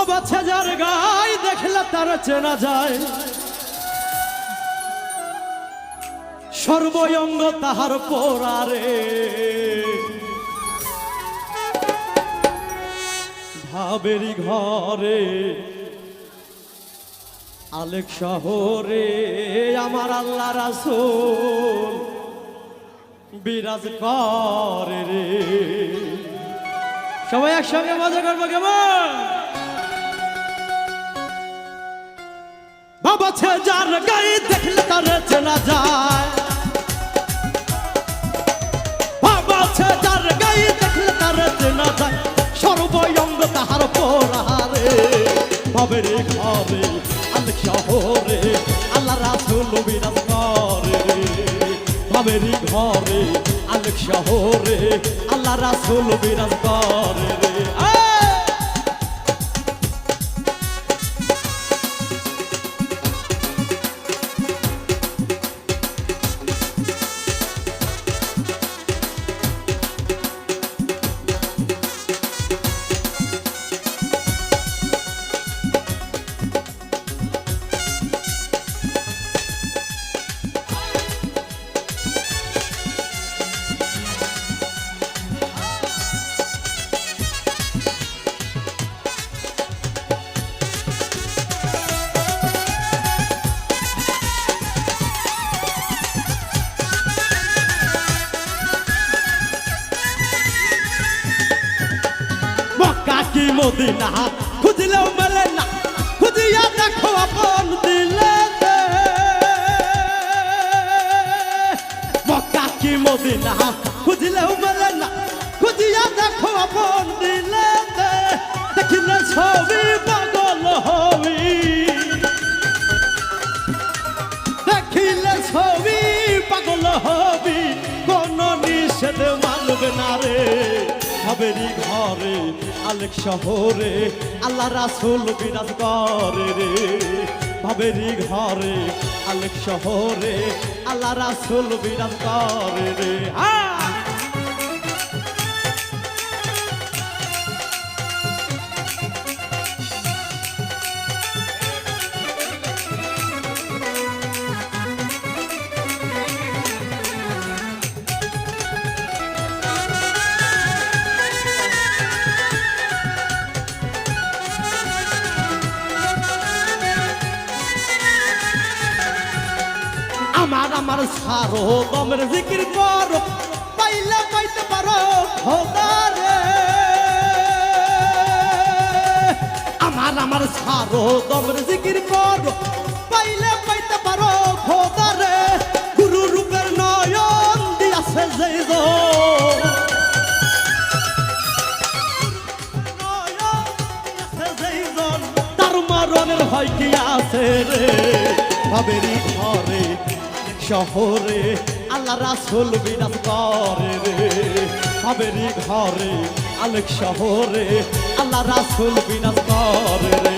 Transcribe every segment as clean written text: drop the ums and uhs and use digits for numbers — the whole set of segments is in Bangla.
বাবা ছেজার গাই দেখলে তার চেনা যায়, সর্বঙ্গ তাহার পোড়ারে। ভাবেরি ঘরে আলেক শহরে আমার আল্লাহ রাসূল বিরাজ করে রে। সবাই একসঙ্গে মজা করবো কেমন? বাবা ছেজার গাই দেখলে তার চেনা যায়, বাবা ছেজার গাই দেখলে তার চেনা যায়, সর্বঙ্গ তাহার পোড়ারে। ভাবের ঘরে আলেক শহরে আল্লাহ রাসূল বিরাজ করে রে। ভাবের ঘরে আলেক শহরে আল্লাহ রাসূল বিরাজ করে রে। মদিনা খুঁজলেও মেলে না, খুঁজিয়া দেখো আপন দিলে। মক্কা কি মদিনা খুঁজলেও মেলে না, খুঁজিয়া দেখো আপন দিলে। দেখিলে ছবি পাগল হবি, দেখিলে ছবি পাগল হবি, কোন নিষেধ মানবে না রে। ভাবেরি ঘরে আলেক শহরে আল্লাহ রাসূল বিরাজ করে রে। ভাবেরি ঘরে আলেক শহরে আল্লাহ রাসূল বিরাজ করে রে। আমার সারো দমের জিকির করো, পাইলে পাইতে পারো খোদা রে। আমার সারো দমের জিকির করো, পাইলে পাইতে পারো খোদা রে। গুরু রূপের নয়ন দিয়াছে যেই জন, তার মরণের ভয় কি আছে রে। ভাবেরি ঘরে শহরে আল্লাহ রাসূল বিরাজ করে রে। ভাবেরি ঘরে আলেক শহরে আল্লাহ রাসূল বিরাজ করে রে।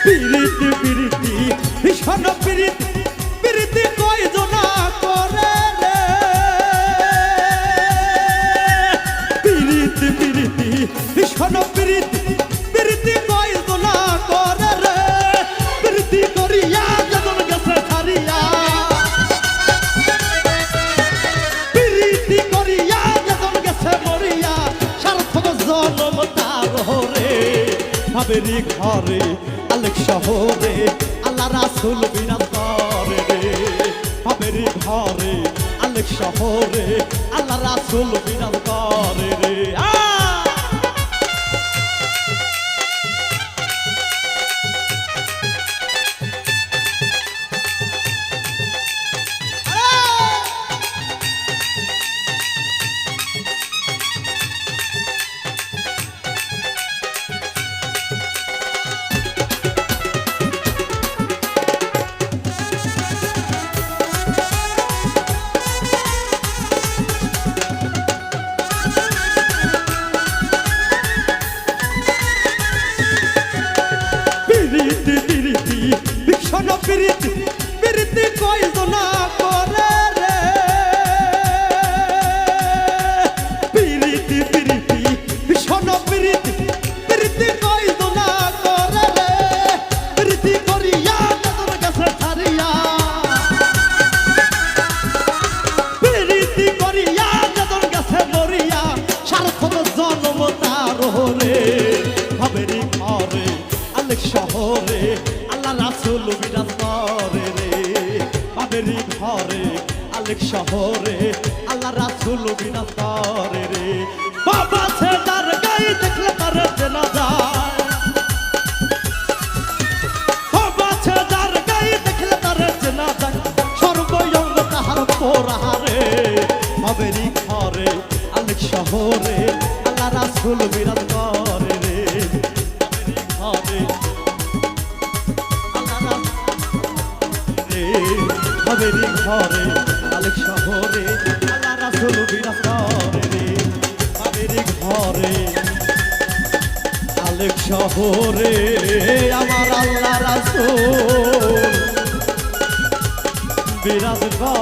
পিরিতি পিরিতি ভীষণ পিরিতি, পিরিতি কয়জনা করে রে। পিরিতি পিরিতি ভীষণ পিরিতি, পিরিতি কয়জনা করে রে। পিরিতি করিয়া যখন গেছে ছাড়িয়া, পিরিতি করিয়া যখন গেছে মরিয়া, সার্থক জনম তার রে। ভাবেরি ঘরে আলেক শহরে আল্লাহ রাসূল বিরাজ করে রে। ভাবেরি ঘরে আলেক শহরে আল্লাহ রাসূল বিরাজ করে রে। প্রীতি প্রীতি কয়জনা করে রে প্রীতি প্রীতি ভীষণ প্রীতি প্রীতি কয়জনা করে রে প্রীতি করিয়া তোর কাছে ছাড়িয়া প্রীতি করিয়া তোর কাছে মরিয়া সার্থক জন্ম তার রে ভাবেরি ঘরে আলেক শহরে আল্লাহ রাসূল বিরাজ করে রে ভাবেরি ঘরে আলেক শহরে আল্লাহ রাসূল বিরাজ করে রে বাবা ছেদার গায়ে দেখলে তার চেনা যায় বাবা ছেদার গায়ে দেখলে তার চেনা যায় সর্বঙ্গ তাহার পোড়ারে ভাবেরি ঘরে আলেক শহরে আল্লাহ রাসূল বিরাজ করে রে ভাবেরি ঘরে ঘরে আলেক শহরে আল্লাহ রাসূল বিরাজ করে রে ভাবেরি ঘরে আলেক শহরে আমার আল্লাহ রাসূল বিরাজ করে।